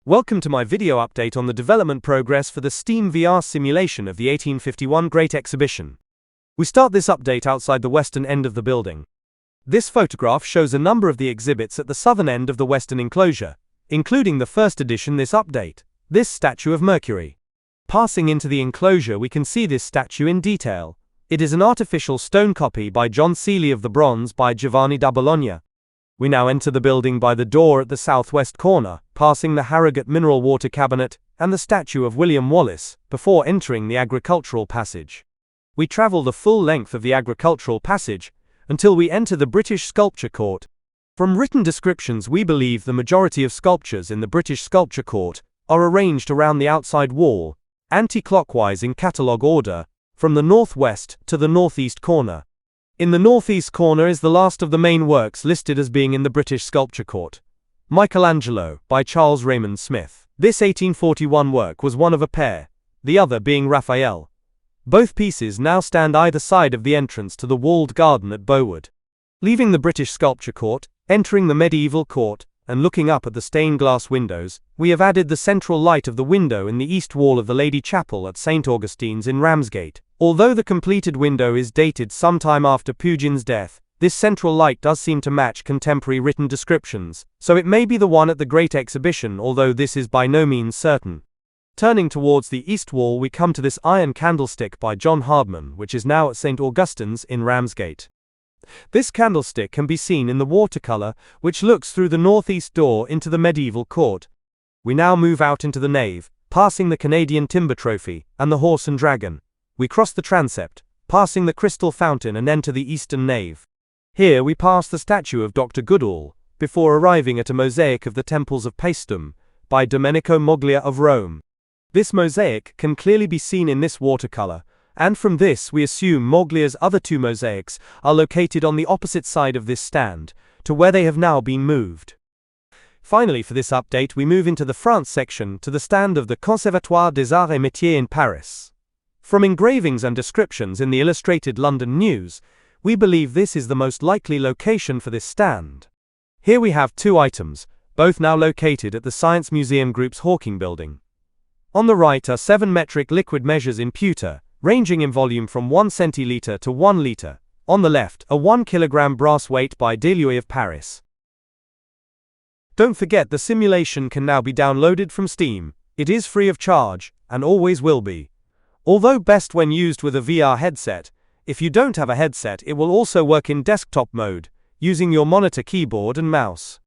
Welcome to my video update on the development progress for the Steam VR simulation of the 1851 Great Exhibition. We start this update outside the western end of the building. This photograph shows a number of the exhibits at the southern end of the western enclosure, including the first edition this update, this statue of Mercury. Passing into the enclosure we can see this statue in detail. It is an artificial stone copy by John Seeley of the bronze by Giovanni da Bologna. We now enter the building by the door at the southwest corner, passing the Harrogate mineral water cabinet and the statue of William Wallace, before entering the agricultural passage. We travel the full length of the agricultural passage until we enter the British Sculpture Court. From written descriptions we believe the majority of sculptures in the British Sculpture Court are arranged around the outside wall, anti-clockwise in catalogue order, from the northwest to the northeast corner. In the northeast corner is the last of the main works listed as being in the British Sculpture Court. Michelangelo, by Charles Raymond Smith. This 1841 work was one of a pair, the other being Raphael. Both pieces now stand either side of the entrance to the walled garden at Bowood. Leaving the British Sculpture Court, entering the medieval court, and looking up at the stained glass windows, we have added the central light of the window in the east wall of the Lady Chapel at St Augustine's in Ramsgate. Although the completed window is dated sometime after Pugin's death, this central light does seem to match contemporary written descriptions, so it may be the one at the Great Exhibition, although this is by no means certain. Turning towards the east wall we come to this iron candlestick by John Hardman, which is now at St Augustine's in Ramsgate. This candlestick can be seen in the watercolor, which looks through the northeast door into the medieval court. We now move out into the nave, passing the Canadian timber trophy and the horse and dragon. We cross the transept, passing the crystal fountain, and enter the eastern nave. Here we pass the statue of Dr. Goodall, before arriving at a mosaic of the temples of Paestum, by Domenico Moglia of Rome. This mosaic can clearly be seen in this watercolor, and from this we assume Moglia's other two mosaics are located on the opposite side of this stand, to where they have now been moved. Finally, for this update we move into the France section to the stand of the Conservatoire des Arts et Metiers in Paris. From engravings and descriptions in the Illustrated London News, we believe this is the most likely location for this stand. Here we have two items, both now located at the Science Museum Group's Hawking building. On the right are 7 metric liquid measures in pewter, ranging in volume from 1 centiliter to 1 liter. On the left, a 1 kilogram brass weight by Deluy of Paris. Don't forget the simulation can now be downloaded from Steam. It is free of charge, and always will be. Although best when used with a VR headset, if you don't have a headset it will also work in desktop mode, using your monitor keyboard and mouse.